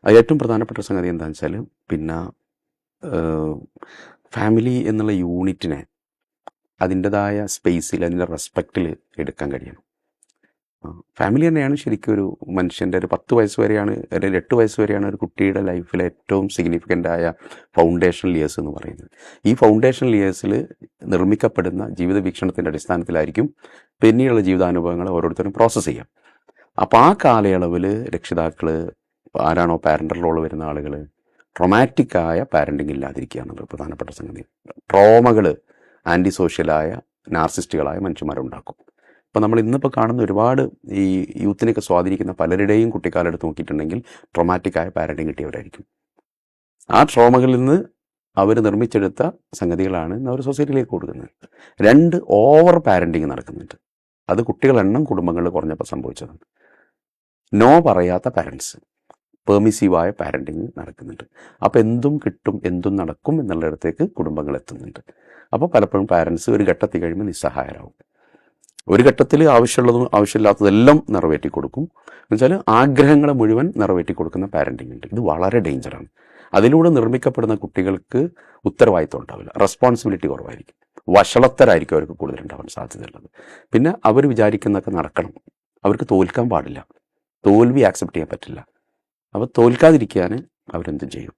അത് ഏറ്റവും പ്രധാനപ്പെട്ട സംഗതി എന്താണെന്ന് വെച്ചാൽ പിന്നെ ഫാമിലി എന്നുള്ള യൂണിറ്റിനെ അതിൻ്റെതായ സ്പേസിൽ അതിൻ്റെ റെസ്പെക്റ്റിൽ എടുക്കാൻ കഴിയണം. ഫാമിലി തന്നെയാണ് ശരിക്കും ഒരു മനുഷ്യൻ്റെ ഒരു 10 വയസ്സ് വരെയാണ്, ഒരു 8 വയസ്സ് വരെയാണ് ഒരു കുട്ടിയുടെ ലൈഫിലെ ഏറ്റവും സിഗ്നിഫിക്കൻ്റായ ഫൗണ്ടേഷണൽ ഇയേഴ്സ് എന്ന് പറയുന്നത്. ഈ ഫൗണ്ടേഷണൽ ഇയേഴ്സിൽ നിർമ്മിക്കപ്പെടുന്ന ജീവിത വീക്ഷണത്തിൻ്റെ അടിസ്ഥാനത്തിലായിരിക്കും പിന്നീടുള്ള ജീവിതാനുഭവങ്ങൾ ഓരോരുത്തരും പ്രോസസ്സ് ചെയ്യാം. അപ്പോൾ ആ കാലയളവിൽ രക്ഷിതാക്കൾ ആരാണോ പാരൻ്റൽ റോൾ വരുന്ന ആളുകൾ ട്രൊമാറ്റിക്കായ പാരൻറ്റിങ് ഇല്ലാതിരിക്കുക എന്നുള്ളത് പ്രധാനപ്പെട്ട സംഗതി. ട്രോമകൾ ആൻറ്റി സോഷ്യലായ നാർസിസ്റ്റുകളായ മനുഷ്യന്മാരുണ്ടാക്കും. അപ്പോൾ നമ്മൾ ഇന്നിപ്പോൾ കാണുന്ന ഒരുപാട് ഈ യൂത്തിനെയൊക്കെ സ്വാധീനിക്കുന്ന പലരുടെയും കുട്ടിക്കാലം എടുത്ത് നോക്കിയിട്ടുണ്ടെങ്കിൽ ട്രൊമാറ്റിക്കായ പാരൻറ്റിങ് കിട്ടിയവരായിരിക്കും. ആ ട്രോമകളിൽ നിന്ന് അവർ നിർമ്മിച്ചെടുത്ത സംഗതികളാണ് അവർ സൊസൈറ്റിയിലേക്ക് കൊടുക്കുന്നത്. 2 ഓവർ പാരൻറ്റിങ് നടക്കുന്നുണ്ട്. അത് കുട്ടികളുടെ എണ്ണം കുടുംബങ്ങളിൽ കുറഞ്ഞപ്പോൾ സംഭവിച്ചതാണ്. നോ പറയാത്ത പാരൻസ്, പെർമിസീവായ പാരൻറ്റിങ് നടക്കുന്നുണ്ട്. അപ്പോൾ എന്തും കിട്ടും, എന്തും നടക്കും എന്നുള്ളിടത്തേക്ക് കുടുംബങ്ങൾ എത്തുന്നുണ്ട്. അപ്പോൾ പലപ്പോഴും പാരൻസ് ഒരു ഘട്ടത്തിൽ കഴിയുമ്പോൾ നിസ്സഹായരാകും. ഒരു ഘട്ടത്തിൽ ആവശ്യമുള്ളതും ആവശ്യമില്ലാത്തതെല്ലാം നിറവേറ്റി കൊടുക്കും. എന്നുവെച്ചാൽ ആഗ്രഹങ്ങളെ മുഴുവൻ നിറവേറ്റി കൊടുക്കുന്ന പാരൻറ്റിങ് ഉണ്ട്. ഇത് വളരെ ഡേഞ്ചറാണ്. അതിലൂടെ നിർമ്മിക്കപ്പെടുന്ന കുട്ടികൾക്ക് ഉത്തരവാദിത്വം ഉണ്ടാവില്ല, റെസ്പോൺസിബിലിറ്റി കുറവായിരിക്കും, വഷളത്തരായിരിക്കും അവർക്ക് കൂടുതലുണ്ടാവാൻ സാധ്യതയുള്ളത്. പിന്നെ അവർ വിചാരിക്കുന്നതൊക്കെ നടക്കണം. അവർക്ക് തോൽക്കാൻ പാടില്ല, തോൽവി ആക്സെപ്റ്റ് ചെയ്യാൻ പറ്റില്ല. അപ്പോൾ തോൽക്കാതിരിക്കാൻ അവരെന്തും ചെയ്യും.